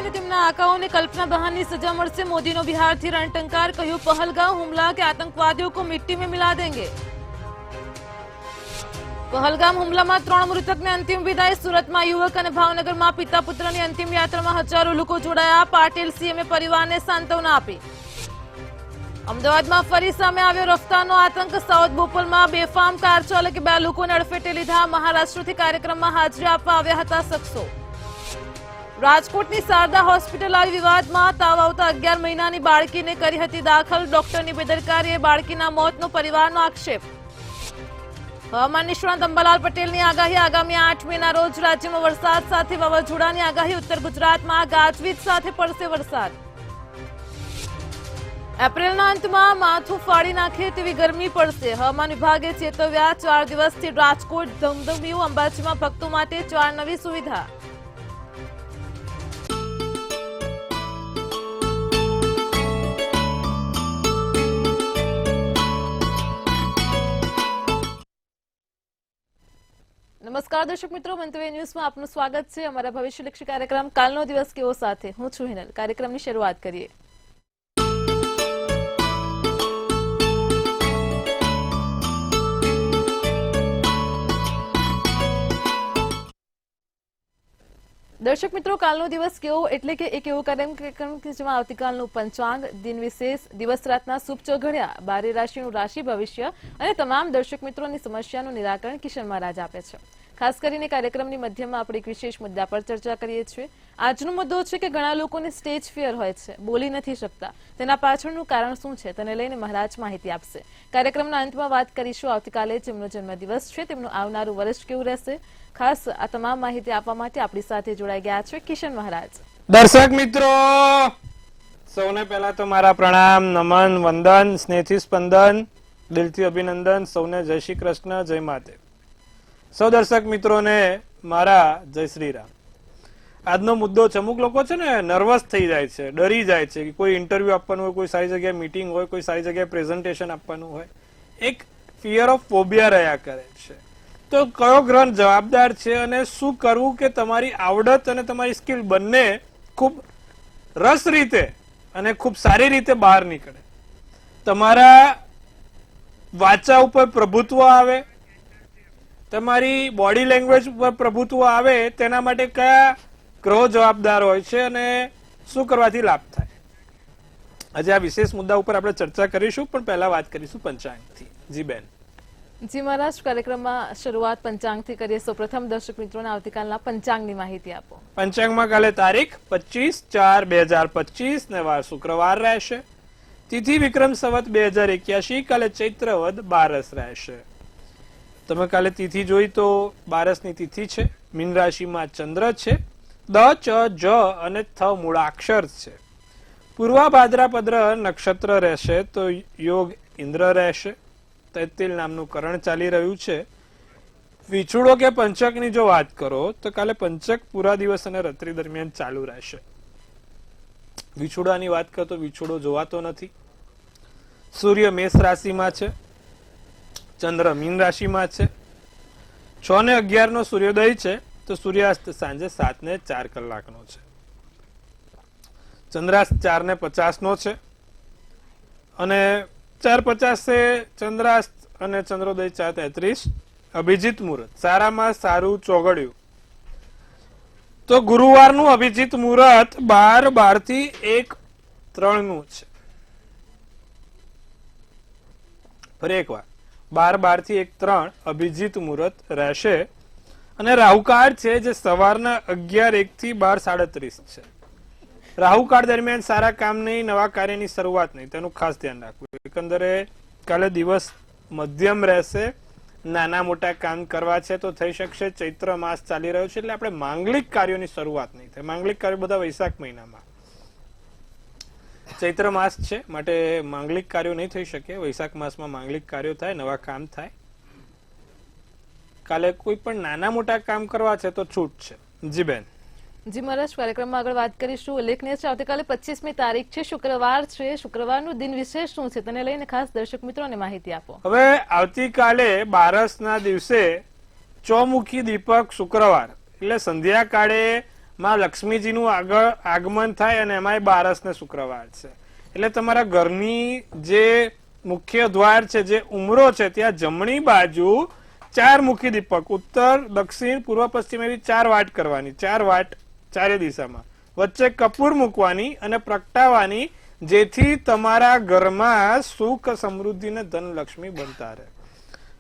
અને તેમના આકાઓને કલ્પના બહારની સજા મળશે। મોદીનો બિહારથી રણટંકાર, કહ્યું पहलगाम હુમલા કે आतंकवादियों को मिट्टी में मिला देंगे। पहलगाम હુમલામાં 3 મૃતકને અંતિમ વિદાય। સુરતમાં યુવક અને ભાવનગરમાં પિતા પુત્રની અંતિમ યાત્રામાં હજારો લોકો જોડાયા। પાટીલ સીએમએ પરિવારને સાંત્વના આપી। અમદાવાદમાં ફરી સામે આવ્યો રફતારનો આતંક। સાઉથ બોપલમાં બેફામ કાર ચાલકે 2 લોકોને અડફેટે લીધા। મહારાષ્ટ્રથી કાર્યક્રમમાં હાજરી આપવા આવ્યા હતા શખ્સો। રાજકોટની શારદા હોસ્પિટલ આવી વિવાદમાં। તાવ આવતા 11 મહિનાની બાળકીને કરી હતી દાખલ। ડોક્ટરની બેદરકારીએ બાળકીના મોતનો પરિવારનો આક્ષેપ। હવામાન નિષ્ણાત અંબાલાલ પટેલની આગાહી। આગામી 8 મેના રોજ રાજ્યમાં વરસાદ સાથે વાવાઝોડાની આગાહી। ઉત્તર ગુજરાતમાં ગાજવીજ સાથે પડશે વરસાદ। એપ્રિલના અંતમાં માથું ફાડી નાખે તેવી ગરમી પડશે। હવામાન વિભાગે ચેતવ્યા। 4 દિવસથી રાજકોટ ધમધમ્યું। અંબાજીમાં ભક્તો માટે 4 નવી સુવિધા। નમસ્કાર દર્શક મિત્રો, મંતવ્ય ન્યૂઝમાં આપનું સ્વાગત છે। અમારા ભવિષ્યલક્ષી કાર્યક્રમ કાલનો દિવસ કેવો સાથે હું છું હિનલ। કાર્યક્રમની શરૂઆત કરીએ। દર્શક મિત્રો, કાલનો દિવસ કેવો એટલે કે એક એવો કાર્યક્રમ કે જેમાં આવતીકાલનું પંચાંગ, દિન વિશેષ, દિવસ રાતના શુભ ચોઘડિયા, 12 રાશિનું રાશિ ભવિષ્ય અને તમામ દર્શક મિત્રોની સમસ્યાનું નિરાકરણ કિશન મહારાજ આપે છે। ખાસ કરીને કાર્યક્રમની મધ્યમાં આપણે એક વિશેષ મુદ્દા પર ચર્ચા કરીએ છીએ। આજનો મુદ્દો છે કે ઘણા લોકોને સ્ટેજ ફિયર હોય છે, બોલી નથી શકતા। તેના પાછળનું કારણ શું છે તેને લઈને મહારાજ માહિતી આપશે। કાર્યક્રમના અંતમાં વાત કરીશું આવતીકાલે જેમનો જન્મદિવસ છે તેમનું આવનારું વર્ષ કેવું રહેશે। ખાસ આ તમામ માહિતી આપવા માટે આપણી સાથે જોડાઈ ગયા છે કિશન મહારાજ। દર્શક મિત્રો સૌને પહેલા તો મારા પ્રણામ, નમન, વંદન, સ્નેહથી સ્પંદન, દિલથી અભિનંદન। સૌને જય શ્રી કૃષ્ણ, જય માતે। સૌ દર્શક મિત્રોને મારા જય શ્રી રામ। આજનો મુદ્દો છે, અમુક લોકો છે ને નર્વસ થઈ જાય છે, ડરી જાય છે કે કોઈ ઇન્ટરવ્યુ આપવાનું હોય, કોઈ સારી જગ્યાએ મીટિંગ હોય, કોઈ સારી જગ્યાએ પ્રેઝન્ટેશન આપવાનું હોય, એક ફિયર ઓફ ફોબિયા રહ્યા કરે છે। તો કયો ગ્રહ જવાબદાર છે અને શું કરવું કે તમારી આવડત અને તમારી સ્કિલ બંને ખૂબ રસ રીતે અને ખૂબ સારી રીતે બહાર નીકળે, તમારા વાચા ઉપર પ્રભુત્વ આવે, તમારી બોડી લેંગ્વેજ ઉપર પ્રભુત્વ આવે, તેના માટે કયા ગ્રહો જવાબદાર હોય છે અને શું કરવાથી લાભ થાય। આજે આ વિશેષ મુદ્દા ઉપર આપણે ચર્ચા કરીશું, પણ પહેલા વાત કરીશું પંચાંગથી। જી બેન। જી મહારાજ, કાર્યક્રમમાં શરૂઆત પંચાંગથી કરીએ। સૌપ્રથમ દર્શક મિત્રોને આવતીકાલના પંચાંગની માહિતી આપો। પંચાંગમાં કાલે તારીખ 25/4/2025 ને વાર શુક્રવાર રહેશે। તિથિ વિક્રમ સંવત 2081, કાલે ચૈત્રવદ 12 રહેશે। તમે કાલે તિથિ જોઈ તો 12ની તિથિ છે। મીન રાશિમાં ચંદ્ર છે। દ, ચ, જ અને થ મૂળાક્ષર છે। પૂર્વા ભાદ્રપદ નક્ષત્ર રહેશે તો યોગ ઇન્દ્ર રહેશે। તૈતિલ નામનું કરણ ચાલી રહ્યું છે। વિછુડો કે પંચકની જો વાત કરો તો કાલે પંચક પૂરા દિવસ અને રાત્રિ દરમિયાન ચાલુ રહેશે। વિછુડાની વાત કરો તો વિછુડો જોવાતો નથી। સૂર્ય મેષ રાશિમાં છે, ચંદ્ર મીન રાશિમાં છે। 6:11 નો સૂર્યોદય છે તો સૂર્યાસ્ત સાંજે 7:04 નો છે। ચંદ્રાસ્ત 4:50 નો છે અને 4:50 ચંદ્રાસ્ત અને ચંદ્રોદય 4:33। અભિજીત મુહૂર્ત સારામાં સારું ચોગડ્યું તો ગુરુવારનું અભિજીત મુહૂર્ત 12:12 થી 1:03 નું છે। ફરી એકવાર 12:12 થી 1:03 અભિજીત મુહૂર્ત રહેશે અને રાહુકાળ છે જે સવારના 11:01 થી 12:37 છે। રાહુકાળ દરમિયાન સારા કામ નહીં, નવા કાર્યની શરૂઆત નહીં, તેનું ખાસ ધ્યાન રાખવું। એકંદરે કાલે દિવસ મધ્યમ રહેશે। નાના મોટા કામ કરવા છે તો થઈ શકશે। ચૈત્ર માસ ચાલી રહ્યો છે એટલે આપણે માંગલિક કાર્યોની શરૂઆત નહીં થાય। માંગલિક કાર્યો બધા વૈશાખ મહિનામાં, ચૈત્ર માસ છે માટે માંગલિક કાર્યો નહીં થઈ શકે। વૈશાખ માસમાં માંગલિક કાર્યો થાય, નવા કામ થાય। કાલે કોઈ પણ નાના મોટા કામ કરવા છે તો છૂટ છે। જી બેન। જી મહારાજ, કાર્યક્રમમાં આગળ વાત કરીશું। ઉલ્લેખનીય છે આવતીકાલે 25મી તારીખ છે, શુક્રવાર છે। શુક્રવારનું દિન વિશેષ શું છે તેને લઈને ખાસ દર્શક મિત્રોને માહિતી આપો। હવે આવતીકાલે બારસના દિવસે ચોમુખી દીપક શુક્રવાર એટલે સંધ્યાકાળે માં લક્ષ્મીજીનું આગળ આગમન થાય અને એમાંય 12 ને શુક્રવાર છે એટલે તમારા ઘરની જે મુખ્ય દ્વાર છે, જે ઉમરો છે, ત્યાં જમણી બાજુ 4 મુખી દીપક, ઉત્તર, દક્ષિણ, પૂર્વ, પશ્ચિમ એવી 4 વાટ કરવાની, 4 વાટ ચારે દિશામાં, વચ્ચે કપૂર મૂકવાની અને પ્રગટાવવાની, જેથી તમારા ઘરમાં સુખ, સમૃદ્ધિ ને ધન લક્ષ્મી બનતા રહે.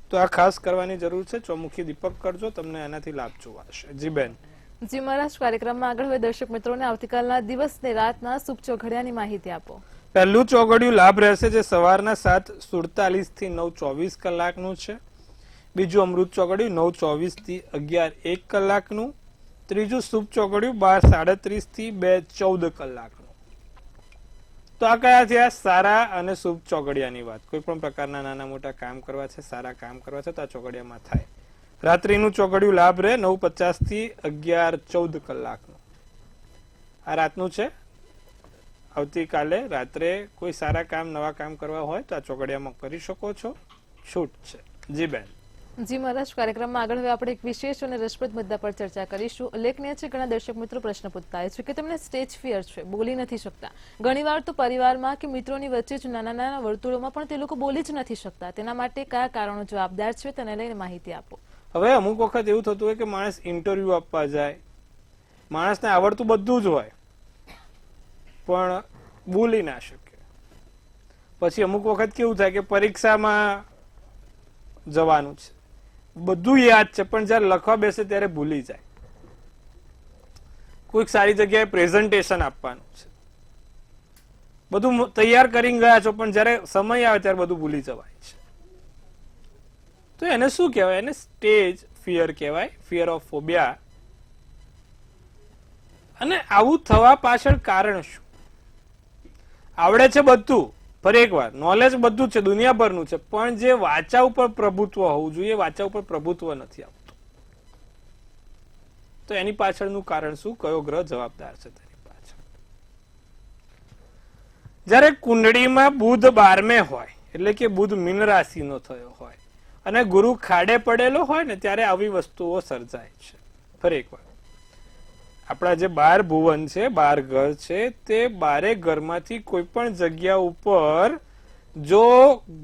તો આ ખાસ કરવાની જરૂર છે. ચોમુખી દીપક કરજો, તમને એનાથી લાભ જોવાશે. જી બેન. જી મહારાજ, કાર્યક્રમમાં આગળ હવે દર્શક મિત્રોને આવતીકાલના દિવસ ને રાતના શુભ ચોઘડિયાની માહિતી આપો. પહેલું ચોઘડિયું લાભ રહેશે જે સવારના 7:47 થી 9:24 કલાકનું છે. બીજું અમૃત ચોઘડિયું 9:24 થી 11:01 કલાકનું. ત્રીજું શુભ ચોઘડિયું 12:37 થી 2:14 કલાકનું. તો આ કયા થયા સારા અને શુભ ચોઘડિયાની વાત. કોઈ પણ પ્રકારના નાના મોટા કામ કરવા છે, સારા કામ કરવા છે તો આ ચોઘડિયામાં થાય. રાત્રિનું ચોઘડિયું લાભ રહે 9:50 થી 11:14 કલાકનું. આ રાતનું છે. આવતીકાલે રાત્રે કોઈ સારા કામ, નવા કામ કરવા હોય તો આ ચોઘડિયામાં કરી શકો છો. છૂટ છે. જી બેન. જી મહારાજ, કાર્યક્રમમાં આગળ હવે આપણે એક વિશેષ અને રસપ્રદ મુદ્દા પર ચર્ચા કરીશું. ઉલ્લેખનીય છે, ઘણા દર્શક મિત્રો પ્રશ્ન પૂછતા હોય છે કે તેમને સ્ટેજ ફિયર છે, બોલી નથી શકતા. ઘણીવાર તો પરિવારમાં કે મિત્રોની વચ્ચે જ નાના નાના વર્તુળોમાં પણ તે લોકો બોલી જ નથી શકતા. તેના માટે કયા કારણો જવાબદાર છે તેને લઈને માહિતી આપો. હવે અમુક વખત એવું થતું હોય કે માણસ ઇન્ટરવ્યુ આપવા જાય, માણસને આવડતું બધું જ હોય પણ બોલી ના શકે. પછી અમુક વખત કેવું થાય કે પરીક્ષામાં જવાનું છે, બધું યાદ છે પણ જયારે લખવા બેસે ત્યારે ભૂલી જાય. કોઈક સારી જગ્યાએ પ્રેઝન્ટેશન આપવાનું છે, બધું તૈયાર કરીને ગયા છો પણ જયારે સમય આવે ત્યારે બધું ભૂલી જવાય છે. તો એને શું કહેવાય? એને સ્ટેજ ફિયર કહેવાય, ફિયર ઓફ ફોબિયા. અને આવું થવા પાછળ કારણ શું? આવડે છે બધું, ફરી એકવાર નોલેજ બધું છે, દુનિયાભરનું છે, પણ જે વાચા ઉપર પ્રભુત્વ હોવું જોઈએ, વાચા ઉપર પ્રભુત્વ નથી આવતું. તો એની પાછળનું કારણ શું? કયો ગ્રહ જવાબદાર છે તેની પાછળ? જ્યારે કુંડળીમાં બુધ 12મે હોય, એટલે કે બુધ મીન રાશિનો થયો હોય અને ગુરુ ખાડે પડેલો હોય ને, ત્યારે આવી વસ્તુઓ સર્જાય છે. ફરી એકવાર, આપણા જે 12 ભુવન છે, 12 ઘર છે, તે 12 ઘરમાંથી કોઈ પણ જગ્યા ઉપર જો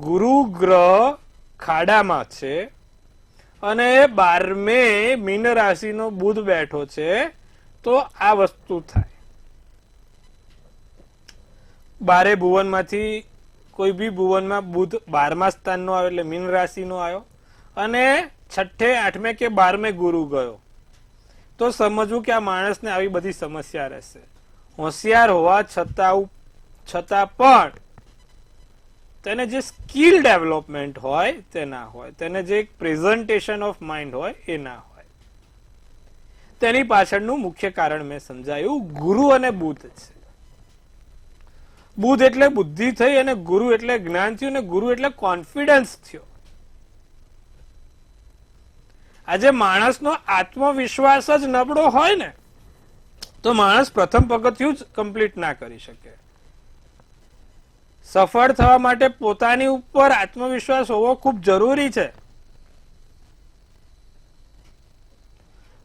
ગુરુ ગ્રહ ખાડામાં છે અને 12મે મીન રાશિનો બુધ બેઠો છે તો આ વસ્તુ થાય. 12 ભુવનમાંથી કોઈ બી ભુવનમાં બુધ 12મા સ્થાનનો આવ્યો એટલે મીન રાશિનો આવ્યો અને 6ઠે 8મે કે 12મે ગુરુ ગયો, તો સમજવું કે આ માણસને આવી બધી સમસ્યા રહેશે. હોશિયાર હોવા છતાં પણ તેને જે સ્કિલ ડેવલપમેન્ટ હોય તે ના હોય, તેને જે પ્રેઝન્ટેશન ઓફ માઇન્ડ હોય એ ના હોય. તેની પાછળનું મુખ્ય કારણ મેં સમજાયું, ગુરુ અને બુધ છે. બુધ એટલે બુદ્ધિ થઈ અને ગુરુ એટલે જ્ઞાન થયું અને ગુરુ એટલે કોન્ફિડન્સ થયો. આજે માણસનો આત્મવિશ્વાસ જ નબળો હોય ને તો માણસ પ્રથમ પગથિયું જ કમ્પ્લીટ ના કરી શકે. સફળ થવા માટે પોતાની ઉપર આત્મવિશ્વાસ હોવો ખૂબ જરૂરી છે.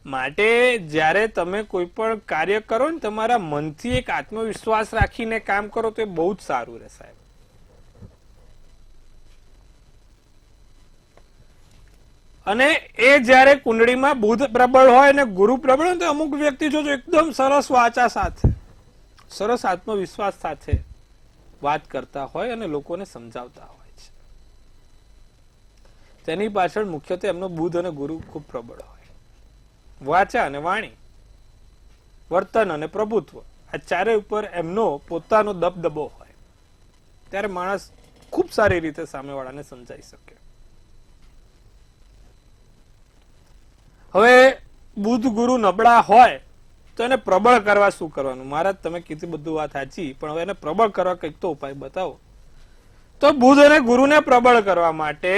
માટે જ્યારે તમે કોઈ પણ કાર્ય કરો ને, તમારા મનથી એક આત્મવિશ્વાસ રાખીને કામ કરો તો એ બહુ જ સારું રહે સાહેબ. અને એ જયારે કુંડળીમાં બુધ પ્રબળ હોય અને ગુરુ પ્રબળ હોય તો અમુક વ્યક્તિ જોજો એકદમ સરસ વાચા સાથે, સરસ આત્મવિશ્વાસ સાથે વાત કરતા હોય અને લોકોને સમજાવતા હોય છે. તેની પાછળ મુખ્યત્વે એમનો બુધ અને ગુરુ ખૂબ પ્રબળ હોય. વાચા અને વાણી, વર્તન અને પ્રભુત્વ, આ ચારે ઉપર એમનો પોતાનો દબદબો હોય ત્યારે માણસ ખૂબ સારી રીતે સામેવાળાને સમજાઈ શકે. હવે બુધ ગુરુ નબળા હોય તો એને પ્રબળ કરવા શું કરવાનું? મહારાજ તમે કીધી બધું વાત સાચી, પણ હવે એને પ્રબળ કરવા કંઈક તો ઉપાય બતાવો. તો બુધ અને ગુરુને પ્રબળ કરવા માટે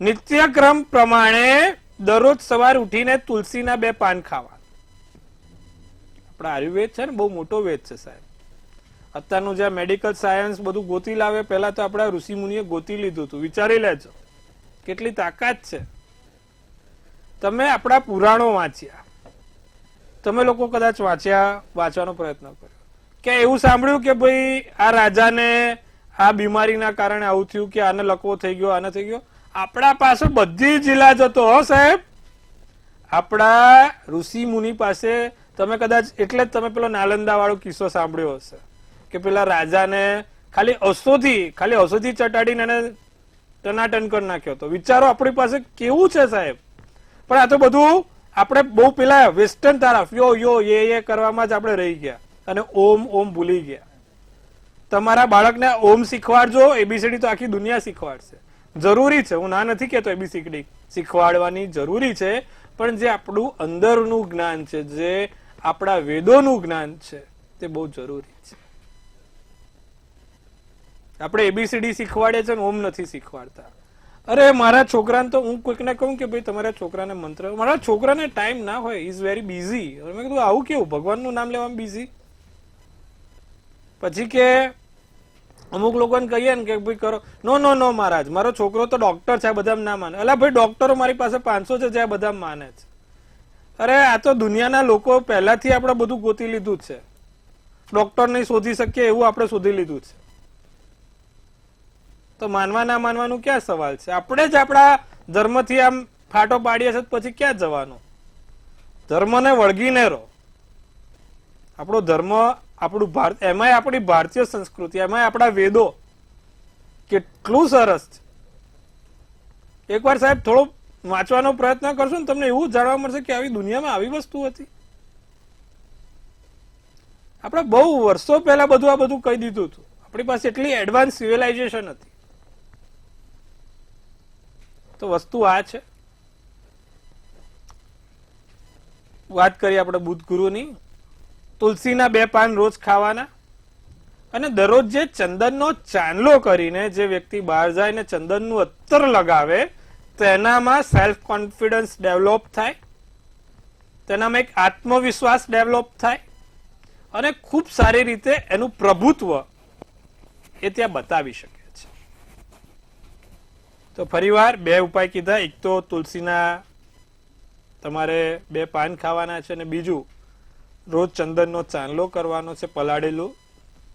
નિત્યક્રમ પ્રમાણે દરરોજ સવાર ઉઠીને તુલસીના 2 પાન ખાવા. આપણા આયુર્વેદ છે ને બહુ મોટો વેદ છે સાહેબ. અત્યારનું જે મેડિકલ સાયન્સ બધું ગોતી લાવે, પહેલા તો આપણા ઋષિ મુનિએ ગોતી લીધું હતું. વિચારી લેજો કેટલી તાકાત છે. તમે આપણા પુરાણો વાંચ્યા, તમે લોકો કદાચ વાંચવાનો પ્રયત્ન કર્યો કે એવું સાંભળ્યું કે ભાઈ આ રાજાને આ બીમારીના કારણે આવું થયું કે આને લકવો થઈ ગયો, આને થઈ ગયો? આપણા પાસે બધી જ ઇલાજ હતો હો સાહેબ. આપણા ઋષિ મુનિ પાસે તમે કદાચ એટલે જ તમે પેલો નાલંદા વાળો કિસ્સો સાંભળ્યો હશે કે પેલા રાજાને ખાલી ઔષધિ ચટાડીને એને ટનાટન કરી નાખ્યો હતો. વિચારો આપણી પાસે કેવું છે સાહેબ. પણ આ તો બધું આપણે બહુ પેલા વેસ્ટર્ન તરફ યો એ કરવામાં જ આપણે રહી ગયા અને ઓમ ભૂલી ગયા. તમારા બાળકને ઓમ શીખવાડજો, એબીસીડી તો આખી દુનિયા શીખવાડશે. જરૂરી છે, હું ના નથી કહેતો એબીસીડી શીખવાડવાની જરૂરી છે, પણ જે આપણું અંદરનું જ્ઞાન છે, જે આપણા વેદોનું જ્ઞાન છે, તે બહુ જરૂરી છે. આપણે એબીસીડી શીખવાડે છે ને ઓમ નથી શીખવાડતા. અરે મારા છોકરાને તો હું કોઈકને કહું કે ભાઈ તમારા છોકરાને મંત્ર, મારા છોકરાને ટાઈમ ના હોય, ઇઝ વેરી બિઝી. મેં કીધું આવું કેવું, ભગવાનનું નામ લેવામાં બિઝી? પછી કે અમુક લોકોને કહીએ ને કે ભાઈ કરો, નો મહારાજ, મારો છોકરો તો ડોક્ટર છે, બધા ના માને. અલા ભાઈ, ડોક્ટરો મારી પાસે 500 છે, જ્યાં બધા માને છે. અરે આ તો દુનિયાના લોકો પહેલાથી આપણે બધું ગોતી લીધું છે. ડોક્ટર નહીં શોધી શકીએ એવું આપણે શોધી લીધું છે. તો માનવા ના માનવાનું ક્યાં સવાલ છે? આપણે જ આપણા ધર્મથી આમ ફાટો પાડીએ છે, પછી ક્યાં જવાનું? ધર્મને વળગીને રહો. આપણો ધર્મ, આપણું ભારત, એમાંય આપણી ભારતીય સંસ્કૃતિ, એમાંય આપણા વેદો કેટલું સરસ છે. એકવાર સાહેબ થોડો વાંચવાનો પ્રયત્ન કરશો ને તમને એવું જાણવા મળશે કે આવી દુનિયામાં આવી વસ્તુ હતી. આપણે બહુ વર્ષો પહેલા બધું આ બધું કહી દીધું હતું. આપણી પાસે એટલી એડવાન્સ સિવિલાઇઝેશન હતી. તો વસ્તુ આ છે. વાત કરીએ આપણે બુધ ગુરુની. તુલસીના 2 પાન રોજ ખાવાના, અને દરરોજ જે ચંદનનો ચાંદલો કરીને જે વ્યક્તિ બહાર જાય ને ચંદનનું અત્તર લગાવે, તેનામાં સેલ્ફ કોન્ફિડન્સ ડેવલપ થાય, તેનામાં એક આત્મવિશ્વાસ ડેવલપ થાય, અને ખૂબ સારી રીતે એનું પ્રભુત્વ એ ત્યાં બતાવી શકે છે. તો ફરીવાર 2 ઉપાય કીધા. એક તો તુલસીના તમારે 2 પાન ખાવાના છે, અને બીજું રોજ ચંદનનો ચાંદલો કરવાનો છે, પલાળેલું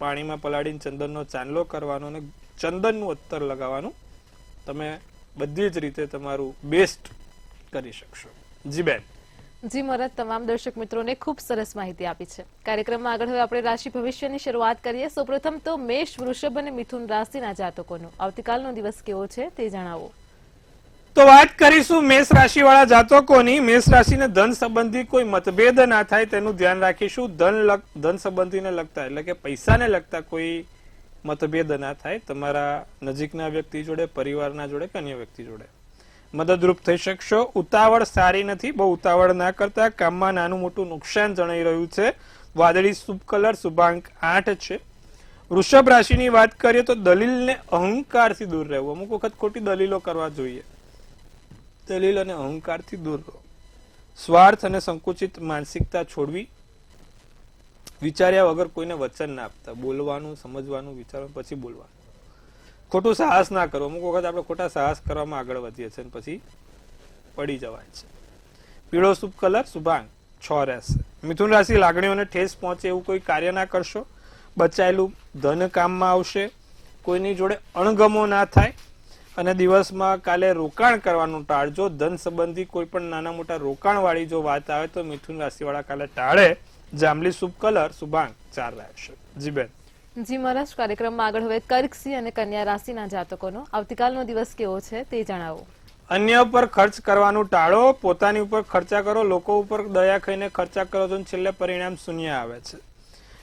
પાણીમાં પલાળીને ચંદનનો ચાંદલો કરવાનો, અને ચંદનનું અત્તર લગાવવાનું. તમે બધી જ રીતે તમારું બેસ્ટ કરી શકશો. જી બેન. જી મહારાજ, તમામ દર્શક મિત્રોને ખૂબ સરસ માહિતી આપી છે. કાર્યક્રમમાં આગળ હવે આપણે રાશિ ભવિષ્યની શરૂઆત કરીએ. સૌપ્રથમ તો મેષ, વૃષભ અને મિથુન રાશિના જાતકોનો આવતીકાલનો દિવસ કેવો છે તે જણાવો. તો વાત કરીશું મેષ રાશિ વાળા જાતકોની. મેષ રાશિને ધન સંબંધી કોઈ મતભેદ ના થાય તેનું ધ્યાન રાખીશું. ધન સંબંધીને લગતા એટલે કે પૈસાને લગતા કોઈ મતભેદ ના થાય તમારા નજીકના વ્યક્તિ જોડે, પરિવારના જોડે કે અન્ય વ્યક્તિ જોડે. મદદરૂપ થઈ શકશો. ઉતાવળ સારી નથી, બહુ ઉતાવળ ના કરતા. કામમાં નાનું મોટું નુકસાન જણાઈ રહ્યું છે. વાદળી શુભ કલર, શુભાંક 8 છે. વૃષભ રાશિની વાત કરીએ તો દલીલને અહંકારથી દૂર રહેવું. અમુક વખત ખોટી દલીલો કરવા જોઈએ. દલીલ અને અહંકારથી દૂર રહો. સ્વાર્થ અને સંકુચિત માનસિકતા છોડવી. વિચાર્યા વગર કોઈને વચન ના આપતા. બોલવાનું, સમજવાનું, વિચારવાનું, પછી બોલવાનું. ખોટું સાહસ ના કરો. અમુક વખત આપણે ખોટા સાહસ કરવામાં આગળ વધીએ છીએ, પછી પડી જવાય છે. પીળો શુભ કલર, શુભાંક 6 રહેશે. મિથુન રાશિ લાગણીઓને ઠેસ પહોંચે એવું કોઈ કાર્ય ના કરશો. બચાયેલું ધન કામમાં આવશે. કોઈની જોડે અણગમો ના થાય, અને દિવસમાં કાલે રોકાણ કરવાનું ટાળજો. ધન સંબંધી કોઈ પણ નાના મોટા રોકાણ વાળી જો વાત આવે તો મિથુન રાશિ વાળા કાલે ટાળે. જાંબલી શુભ કલર, શુભાંક 4 રહેશે. જી બેન. જી મહારાજ, કાર્યક્રમમાં આગળ હવે કર્ક, સિંહ અને કન્યા રાશિના જાતકોનો આવતીકાલનો દિવસ કેવો છે તે જણાવો. અન્ય ઉપર ખર્ચ કરવાનું ટાળો. પોતાની ઉપર ખર્ચા કરો. લોકો ઉપર દયા ખાઈને ખર્ચા કરો તો છેલ્લે પરિણામ શૂન્ય આવે છે.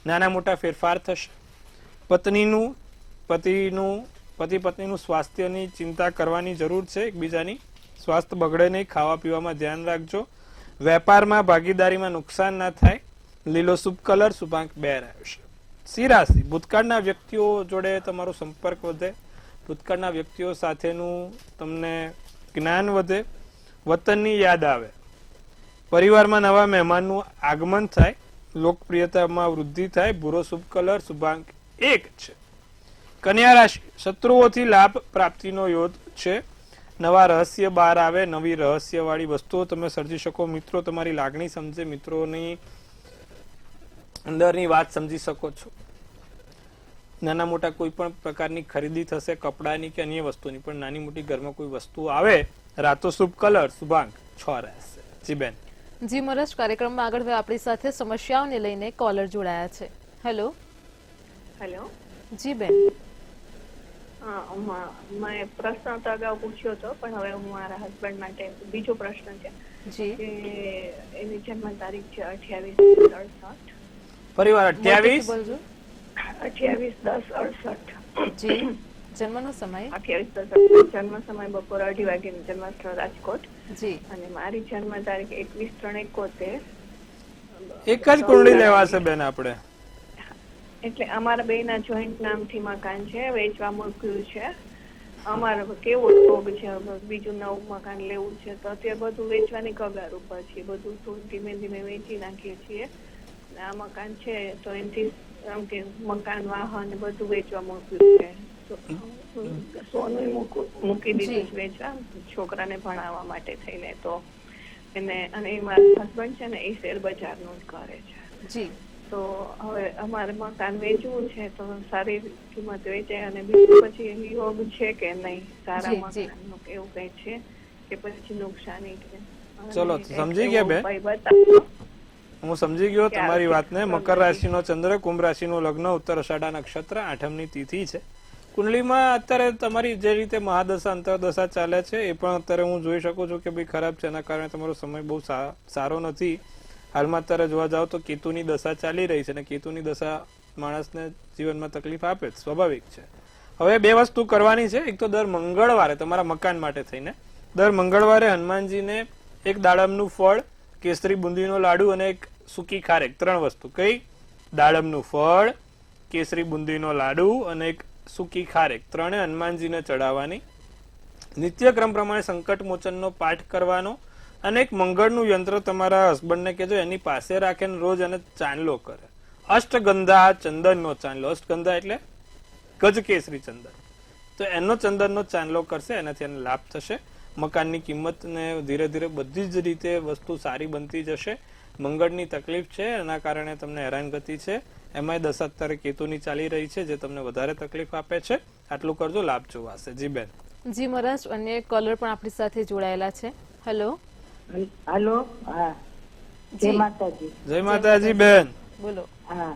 નાના મોટા ફેરફાર થશે. પતિ પત્નીનું સ્વાસ્થ્યની ચિંતા કરવાની જરૂર છે. એકબીજાની સ્વાસ્થ્ય બગડે નહીં. ખાવા પીવામાં ધ્યાન રાખજો. વેપારમાં ભાગીદારીમાં નુકસાન ના થાય. લીલો શુભ કલર, શુભાંક 2 રહેશે. સિંહ રાશિ, ભૂતકાળના વ્યક્તિઓ જોડે તમારો સંપર્ક વધે. ભૂતકાળના વ્યક્તિઓ સાથેનું તમને જ્ઞાન વધે. વતનની યાદ આવે. પરિવારમાં નવા મહેમાનનું આગમન થાય. લોકપ્રિયતામાં વૃદ્ધિ થાય. ભૂરો શુભ કલર, શુભાંક 1 છે. કન્યા રાશિ, શત્રુઓથી લાભ પ્રાપ્તિનો યોગ છે. નવા રહસ્ય બહાર આવે, નવી રહસ્યવાળી વસ્તુઓ તમે સર્જી શકો. મિત્રો તમારી લાગણી સમજે, મિત્રોની અંદરની વાત સમજી શકો છો. નાના મોટા કોઈ પણ પ્રકારની ખરીદી થશે, કપડાની કે અન્ય વસ્તુની, પણ નાની મોટી ઘરમાં કોઈ વસ્તુ આવે, રાતો શુભ કલર શુભાંક 6 રહેશે. જી બેન. જી મહારાજ, કાર્યક્રમમાં આગળ હવે આપણી સાથે સમસ્યાઓને લઈને કોલર જોડાયા છે. હેલો. હેલો. જી બેન. મેં પ્રશ્ન તો અગાઉ પૂછ્યો હતો, પણ હવે હું મારા હસબન્ડ માટે બીજો પ્રશ્ન છે જી. કે એની જન્મ તારીખ છે 28/10/68. પરિવાર 28 બોલજો. 28/10/68. જી. જન્મનો સમય. 28/10/68. જન્મ સમય બપોર 2:30 વાગે, જન્મસ્થળ રાજકોટ. જી. અને મારી જન્મ તારીખ 21/3/71. એક જ કુંડળી લેવાશે બેન આપણે. એટલે અમારા બેના જોઈન્ટ નામથી મકાન છે, વેચવા મૂક્યું છે. અમારે કેવો શોખ છે, બીજું નવું મકાન લેવું છે, તો અત્યારે બધું વેચવાની કગાર ઉપર છે. બધું થોડું ધીમે ધીમે વેચી નાખીએ છીએ. આ મકાન છે તો એનાથી આમ કે મકાન, વાહન બધું વેચવા મૂક્યું છે. સોનું મૂકી દીધું છે વેચવા, છોકરાને ભણાવવા માટે થઈને. તો એને અને મારા હસબન્ડ છે ને એ શેર બજારનું જ કરે છે. જી. તો હવે અમારે મકાન વેચવું છે, તો સારી કિંમત વેચાય. અને બીજું પછી યોગ છે કે નહીં સારા મકાનનું, એવું કઈ છે કે પછી નુકસાની કે? ચલો સમજી ગયા બેન, હું સમજી ગયો તમારી વાતને. મકર રાશિનો ચંદ્ર, કુંભ રાશિનું લગ્ન, ઉત્તર અષાઢા નક્ષત્ર, 8મની તિથિ છે. કુંડલીમાં અત્યારે તમારી જે રીતે મહાદશા અંતરદશા ચાલે છે એ પણ અત્યારે હું જોઈ શકું છું કે ભાઈ ખરાબ છે. એના કારણે તમારો સમય બહુ સારો નથી. હાલમાં અત્યારે જોવા જાવ તો કેતુની દશા ચાલી રહી છે, અને કેતુની દશા માણસને જીવનમાં તકલીફ આપે જ, સ્વાભાવિક છે. હવે બે વસ્તુ કરવાની છે. એક તો દર મંગળવારે તમારા મકાન માટે થઈને દર મંગળવારે હનુમાનજીને એક દાડમનું ફળ, કેસરી બુંદીનો લાડુ અને એક સૂકી ખારેક, 3 વસ્તુ. કઈ? દાડમનું ફળ, કેસરી બુંદીનો લાડુ અને એક સૂકી ખારેક, 3 હનુમાનજીને ચડાવવાની. નિત્યક્રમ પ્રમાણે સંકટ મોચનનો પાઠ કરવાનો. અને એક મંગળનું યંત્ર તમારા હસબન્ડને કહેજો એની પાસે રાખે ને રોજ એને ચાંદલો કરે. અષ્ટગંધા ચંદનનો ચાંદલો. અષ્ટગંધા એટલે ગજકેસરી ચંદન. તો એનો ચંદનનો ચાંદલો કરશે, એનાથી એને લાભ થશે. મકાનની કિંમતને ધીરે ધીરે બધી જ રીતે વસ્તુ સારી બનતી જશે. મંગળની તકલીફ છે, એના કારણે તમને હેરાનગતિ છે. એમાંય દશા અત્યારે કેતુની ચાલી રહી છે, જે તમને વધારે તકલીફ આપે છે. આટલું કરજો, લાભ જોવાશે. જી બેન. જી મહારાજ, અન્ય એક કોલર પણ આપણી સાથે જોડાયેલા છે. હેલો. હાલો. હા, જય માતાજી. જય માતાજી બેન. બોલો. હા,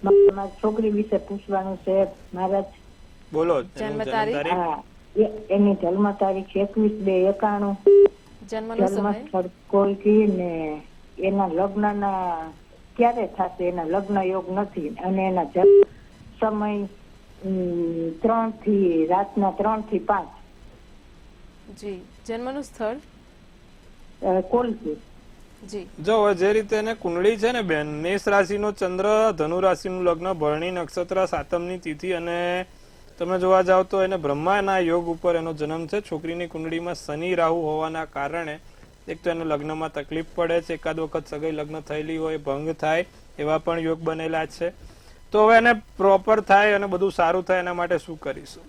મારી છોકરી વિશે પૂછવાનું છે મહારાજ. બોલો. જન્મ તારીખ. હા, એની જન્મ તારીખ 21/2/91. જન્મનો સમય. જન્મસ્થળ કોલકી. ને એના લગ્નના ક્યારે થશે? એના લગ્ન યોગ નથી. અને એના જન્મ સમય રાતના 3 થી 5. જી. જન્મનું સ્થળ. કોલકી. જી. જો જે રીતે એને કુંડળી છે ને બેન, મેષ રાશિનો ચંદ્ર, ધનુ રાશિનું લગ્ન, ભરણી નક્ષત્ર, 7મની તિથિ, અને તમે જોવા જાવ તો એને બ્રહ્માના યોગ ઉપર એનો જન્મ છે. છોકરીની કુંડળીમાં શનિ રાહુ હોવાના કારણે એક તો એને લગ્નમાં તકલીફ પડે છે. એકાદ વખત સગાઈ લગ્ન થયેલી હોય, ભંગ થાય, એવા પણ યોગ બનેલા છે. તો હવે એને પ્રોપર થાય અને બધું સારું થાય એના માટે શું કરીશું?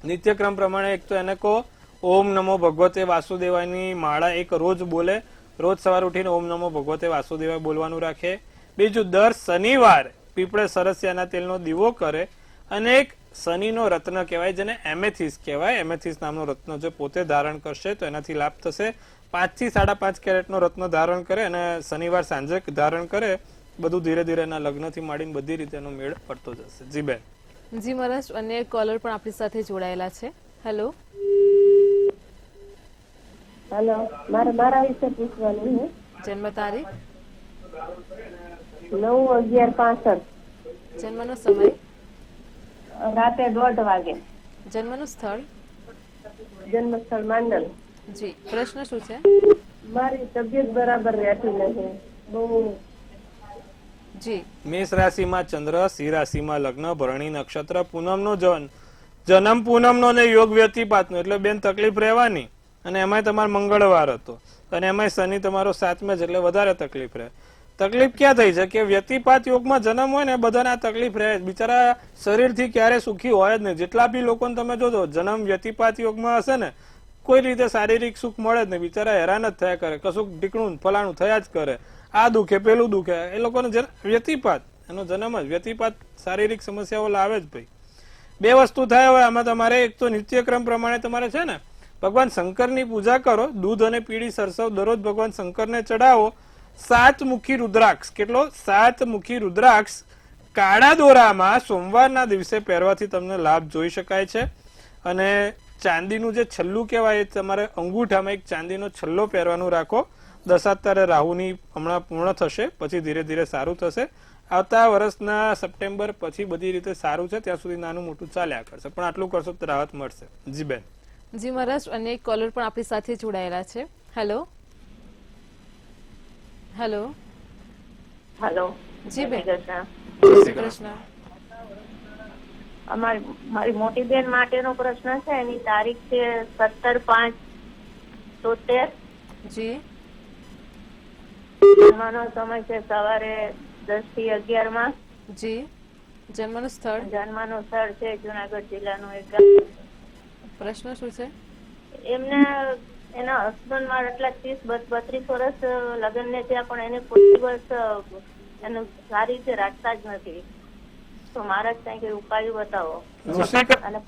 નિત્યક્રમ પ્રમાણે એક તો એને કહો ઓમ નમો ભગવતે વાસુદેવાની માળા એક રોજ બોલે. રોજ સવાર ઉઠીને ઓમ નમો ભગવતે વાસુદેવાય બોલવાનું રાખે. બીજું, દર શનિવારે પીપળે સરસિયાના તેલનો દીવો કરે. અને એક શનિનો રત્ન કહેવાય, જેને એમેથિસ કહેવાય. એમેથિસ નામનો રત્ન જો પોતે ધારણ કરશે તો એનાથી લાભ થશે. 5 થી 5.5 કેરેટનો રત્ન ધારણ કરે અને શનિવાર સાંજે ધારણ કરે. બધું ધીરે ધીરે એના લગ્નથી માંડીને બધી રીતે એનો મેળ પડતો જશે. જી બેન. જી મહારાજ, અન્ય એક કોલર પણ આપણી સાથે જોડાયેલા છે. હેલો. હેલો, મારા વિશે પૂછવાનું છે. જન્મ તારીખ. 9/11/65. જન્મનો સમય. રાતે 1:30 વાગે. જન્મનું સ્થળ. જન્મ સ્થળ માંડલ. જી. પ્રશ્ન શું છે? મારી તબિયત બરાબર રહેતી નથી બહુ. જી. મેષ રાશિમાં ચંદ્ર, સિંહ રાશિમાં લગ્ન, ભરણી નક્ષત્ર, પૂનમનો જન્મ પૂનમનો ને યોગ વ્યતિપાતનો, એટલે બેન તકલીફ રહેવાની. અને એમાંય તમારો મંગળવાર હતો, અને એમાંય શનિ તમારો 7મે જ, એટલે વધારે તકલીફ રહે. તકલીફ ક્યાં થઈ છે કે વ્યતિપાત યોગમાં જન્મ હોય ને બધાને આ તકલીફ રહે. બિચારા શરીરથી ક્યારે સુખી હોય જ નહીં. જેટલા બી લોકોને તમે જોજો જન્મ વ્યતિપાત યોગમાં હશે ને કોઈ રીતે શારીરિક સુખ મળે જ નહીં, બિચારા હેરાન જ થયા કરે, કશું ઢીકણું ફલાણું થયા જ કરે, આ દુખે પેલું દુખે, એ લોકોને વ્યતિપાત, એનો જન્મ જ વ્યતિપાત શારીરિક સમસ્યાઓ લાવે જ ભાઈ. બે વસ્તુ થાય હવે આમાં તમારે, એક તો નિત્યક્રમ પ્રમાણે તમારે છે ને ભગવાન શંકરની પૂજા કરો, દૂધ અને પીળી સરસવ દરરોજ ભગવાન શંકરને ચડાવો, 7 મુખી રુદ્રાક્ષ, કેટલો 7 મુખી રુદ્રાક્ષ કાળા દોરામાં સોમવારના દિવસે પહેરવાથી તમને લાભ જોઈ શકાય છે. અને ચાંદીનું જે છલ્લું કહેવાય એ તમારે અંગૂઠામાં એક ચાંદીનો છલ્લો પહેરવાનું રાખો. દશાતારે રાહુની હમણાં પૂર્ણ થશે, પછી ધીરે ધીરે સારું થશે. આવતા વર્ષના સપ્ટેમ્બર પછી બધી રીતે સારું છે, ત્યાં સુધી નાનું મોટું ચાલ્યા કરશે, પણ આટલું કરશો તો રાહત મળશે. જી બેન. જી મહારાજ, અને એક કોલર પણ આપણી સાથે જોડાયેલા છે. Hello hello. હેલો. જી બેન. જય શ્રી જય શ્રી કૃષ્ણ. મારી મોટી બેન માટેનો પ્રશ્ન છે. એની તારીખ છે 17/5/73. જી. જન્મનો સમય છે સવારે 10 થી 11 માં. જી. જન્મનું સ્થળ? જન્મનું સ્થળ છે જુનાગઢ જિલ્લાનું એક ગામ. પ્રશ્ન શું છે? એમને એના હસબન્ડ માં એટલા 30-32 વર્ષ લગ્ન ને થયા, પણ એને કોઈ દિવસ એનું સારી રીતે રાખતા જ નથી. તો મહારાજ કઈ ઉપાય બતાવો. અને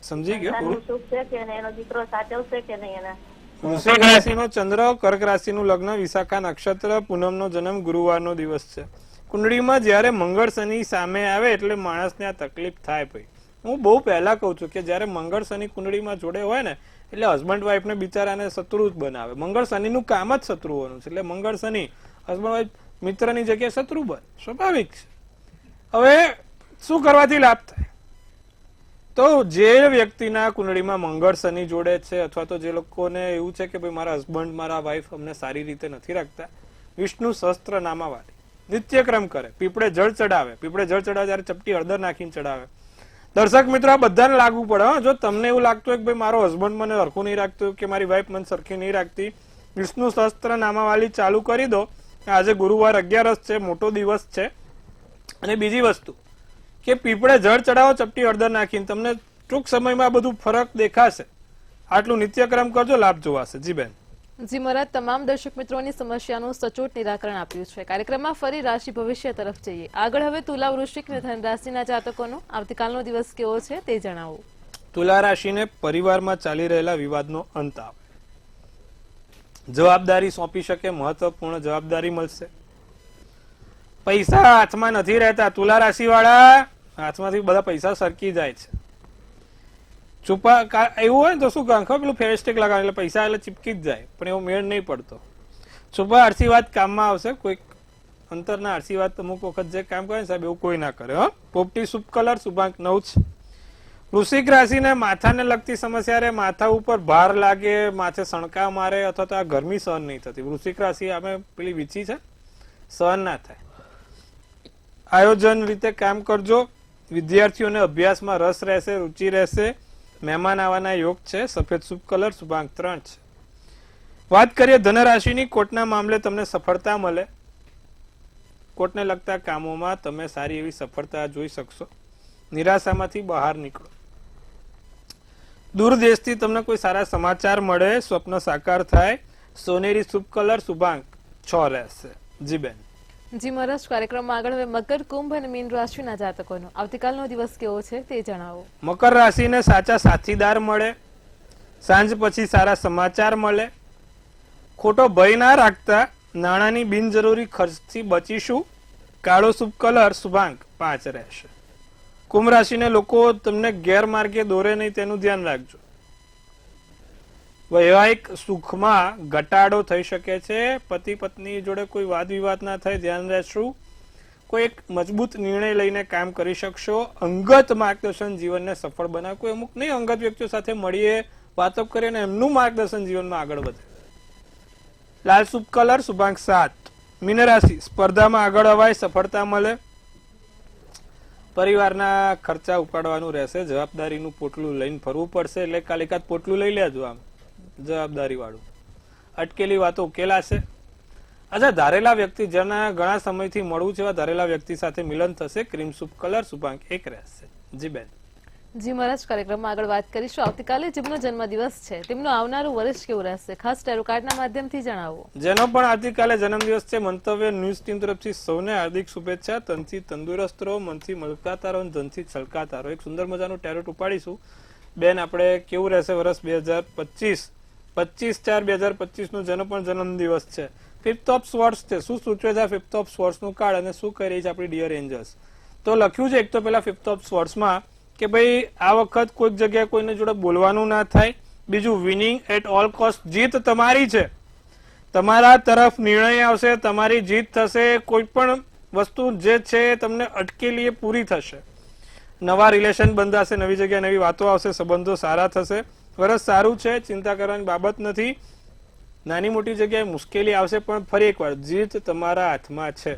સમજી ગયો. સુખ છે કે એનો દીકરો સાચવશે કે નહીં એના? વૃશ્ચિક રાશિનો ચંદ્ર, કર્ક રાશિનું લગ્ન, વિશાખા નક્ષત્ર, પૂનમનો જન્મ, ગુરુવારનો દિવસ છે. કુંડળીમાં જયારે મંગળ શનિ સામે આવે એટલે માણસને આ તકલીફ થાય. ભાઈ હું બહુ પહેલા કહું છું કે જયારે મંગળ શનિ કુંડળીમાં જોડે હોય ને એટલે હસબન્ડ વાઈફ ને બિચારાને શત્રુ જ બનાવે. મંગળ શનિનું કામ જ શત્રુઓનું છે, એટલે મંગળ શનિ હસબન્ડ વાઈફ મિત્રની જગ્યાએ શત્રુ બને, સ્વાભાવિક છે. હવે શું કરવાથી લાભ થાય? તો જે વ્યક્તિના કુંડળીમાં મંગળ શનિ જોડે છે, અથવા તો જે લોકોને એવું છે કે ભાઈ મારા હસબન્ડ મારા વાઈફ અમને સારી રીતે નથી રાખતા, વિષ્ણુ સહસ્ત્ર નામાવાળી નિત્યક્રમ કરે, પીપળે જળ ચડાવે. પીપળે જળ ચડાવે ત્યારે ચપટી હળદર નાખીને ચડાવે. દર્શક મિત્રો, આ બધાને લાગુ પડે. જો તમને એવું લાગતું હોય કે ભાઈ મારો હસબન્ડ મને સરખું નહીં રાખતું કે મારી વાઈફ મને સરખી નહીં રાખતી, વિષ્ણુ સહસ્ત્ર નામાવાળી ચાલુ કરી દો. આજે ગુરુવાર 11 છે, મોટો દિવસ છે. અને બીજી વસ્તુ કે પીપળે જળ ચડાવો ચપટી હળદર નાખીને, તમને ટૂંક સમયમાં બધું ફરક દેખાશે. આટલું નિત્યક્રમ કરજો, લાભ જોવાશે. જી બેન. જી મહારાજ, તમામ દર્શક મિત્રોની સમસ્યાનું સચોટ નિરાકરણ આપ્યું છે. કાર્યક્રમમાં ફરી રાશિ ભવિષ્ય તરફ જઈએ. આગળ હવે તુલા, વૃશ્ચિક અને ધન રાશિના જાતકોનો આવતીકાલનો દિવસ કેવો છે તે જણાવો. તુલા રાશિને પરિવારમાં ચાલી રહેલા વિવાદનો અંત આવે, જવાબદારી સોંપી શકે, મહત્વપૂર્ણ જવાબદારી મળશે. પૈસા હાથમાં નથી રહેતા. તુલા રાશિ વાળા હાથમાંથી બધા પૈસા સરકી જાય છે. છુપા એવું હોય ને તો શું કામ ખબર, પેલું ફેવિસ્ટિક લગાવે એટલે પૈસા એટલે ચીપકી જ જાય, પણ એવો મેળ નહીં પડતો. છુપા આશીર્વાદ કામમાં આવશે. કોઈક અંતરના આશીર્વાદ અમુક વખત જે કામ કરે ને સાહેબ એવું કોઈ ના કરે. પોપટી શુભ કલર, શુભાંક 9 છે. વૃશ્ચિક રાશિને માથાને લગતી સમસ્યા રહે, માથા ઉપર ભાર લાગે, માથે સણકા મારે, અથવા તો આ ગરમી સહન નહીં થતી. વૃશ્ચિક રાશિ અમે પેલી વીચી છે, સહન ના થાય. આયોજન રીતે કામ કરજો. વિદ્યાર્થીઓને અભ્યાસમાં રસ રહેશે, રુચિ રહેશે. મહેમાન આવવાના યોગ છે. સફેદ શુભ કલર, શુભાંક 3 છે. વાત કરીએ ધનરાશિની, કોર્ટના મામલે તમને સફળતા મળે. કોર્ટને લગતા કામોમાં તમે સારી એવી સફળતા જોઈ શકશો. નિરાશામાંથી બહાર નીકળો. દૂર દેશથી તમને કોઈ સારા સમાચાર મળે, સ્વપ્ન સાકાર થાય. સોનેરી શુભ કલર, શુભાંક 6 રહેશે. જી બેન. જી મહારાજ, કાર્યક્રમમાં આગળ હવે મકર, કુંભ અને મીન રાશિના જાતકોનો આવતીકાલનો દિવસ કેવો છે તે જણાવો. મકર રાશિને સાચા સાથીદાર મળે, સાંજ પછી સારા સમાચાર મળે. ખોટો ભય ના રાખતા, નાણાંની બિનજરૂરી ખર્ચથી બચીશું. કાળો શુભ કલર, શુભાંક 5 રહેશે. કુંભ રાશિને લોકો તમને ગેરમાર્ગે દોરે નહીં તેનું ધ્યાન રાખજો. વૈવાહિક સુખમાં ઘટાડો થઈ શકે છે. પતિ પત્ની જોડે કોઈ વાદ વિવાદ ના થાય, ધ્યાન રાખશું. કોઈ એક મજબૂત નિર્ણય લઈને કામ કરી શકશો. અંગત માર્ગદર્શન જીવનને સફળ બનાવે. કોઈ અમુક નહીં, અંગત વ્યક્તિઓ સાથે મળીએ, વાતો કરીએ અને એમનું માર્ગદર્શન જીવનમાં આગળ વધે. લાલ શુભ કલર, શુભાંક 7. મીન રાશિ, સ્પર્ધામાં આગળ અવાય, સફળતા મળે. પરિવારના ખર્ચા ઉપાડવાનું રહેશે. જવાબદારીનું પોટલું લઈને ફરવું પડશે, એટલે કાલે એકાદ પોટલું લઈ લેજો આમ જવાબદારી વાળું. અટકેલી વાતો ઉકેલાશે. અચ્છા, ધારેલા વ્યક્તિ જેના ઘણા સમયથી મળવું છે એવા ધારેલા વ્યક્તિ સાથે મિલન થશે. ક્રીમ શુભ કલર, શુભાંક 1 રહેશે. જી બેન. જી મહારાજ, કાર્યક્રમમાં આગળ વાત કરીશું. આવતીકાલે જેમનો જન્મદિવસ છે તેમનું આવનારું વર્ષ કેવું રહેશે, ખાસ ટેરો કાર્ડના માધ્યમથી જણાવો. જેનો પણ આવતીકાલે જન્મદિવસ છે, મંતવ્ય ન્યૂઝ ટીમ તરફથી સૌને હાર્દિક શુભેચ્છા. તનથી તંદુરસ્ત રહો, મનથી મલકાતા રહો, ધનથી છલકાતા રહો. એક સુંદર મજાનું ટેરોટ ઉપાડીશું. બેન, આપણે કેવું રહેશે વર્ષ 2025, 25/4/2025 નો જેનો પણ જન્મદિવસ છે. 5th ઓફ સ્વોર્ડ્સ છે. શું સૂચવે છે 5th ઓફ સ્વોર્ડ્સ નું કાર્ડ અને શું કહી રહી છે આપણી ડિયર એન્જલ્સ? તો લખ્યું છે એક તો પેલા 5th ઓફ સ્વોર્ડ્સ માં કે ભાઈ આ વખત કોઈક જગ્યાએ કોઈને જોડે બોલવાનું ના થાય. બીજું, વિનિંગ એટ ઓલ કોસ્ટ, જીત તમારી છે, તમારા તરફ નિર્ણય આવશે, તમારી જીત થશે. કોઈ પણ વસ્તુ જે છે તમને અટકેલી એ પૂરી થશે. નવા રિલેશન બંધાશે, નવી જગ્યાએ નવી વાતો આવશે, સંબંધો સારા થશે. વરસ સારું છે, ચિંતા કરવાની બાબત નથી. નાની મોટી જગ્યાએ મુશ્કેલી આવશે પણ ફરી એકવાર જીત તમારા હાથમાં છે.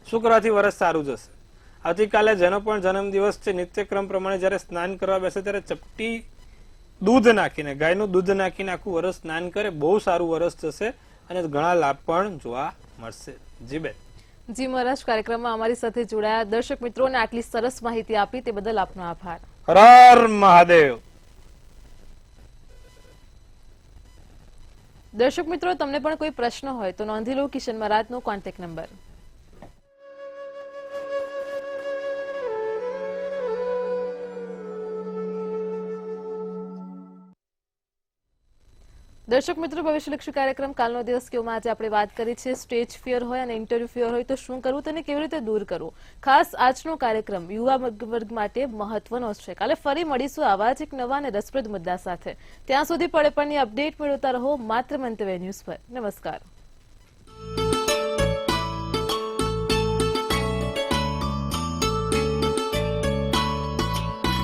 શું કરવાથી વરસ સારું જશે? આવતીકાલે જેનો પણ જન્મદિવસ છે, નિત્યક્રમ પ્રમાણે જયારે સ્નાન કરવા બેસે ત્યારે ચપટી દૂધ નાખીને, ગાયનું દૂધ નાખીને આખું વરસ સ્નાન કરે. બહુ સારું વરસ જશે અને ઘણા લાભ પણ જોવા મળશે. જી બેન. જી મહારાજ, કાર્યક્રમમાં અમારી સાથે જોડાયા દર્શક મિત્રોને આટલી સરસ માહિતી આપી તે બદલ આપનો આભાર. હર હર મહાદેવ. દર્શક મિત્રો, તમને પણ કોઈ પ્રશ્ન હોય તો નોંધી લો કિશન મહારાજનો કોન્ટેક્ટ નંબર. દર્શક મિત્રો, ભવિષ્યલક્ષી કાર્યક્રમ કાલનો દિવસ કેવમાં આજે આપણે વાત કરી છે સ્ટેજ ફિયર હોય અને ઇન્ટરવ્યુ ફિયર હોય તો શું કરવું તેને કેવી રીતે દૂર કરવું. ખાસ આજનો કાર્યક્રમ યુવા વર્ગ માટે મહત્વનો છે. કાલે ફરી મળીશું આવા જ એક નવા અને રસપ્રદ મુદ્દા સાથે. ત્યાં સુધી પડે પણની અપડેટ મેળવતા રહો માત્ર મંતવ્ય ન્યૂઝ પર. નમસ્કાર.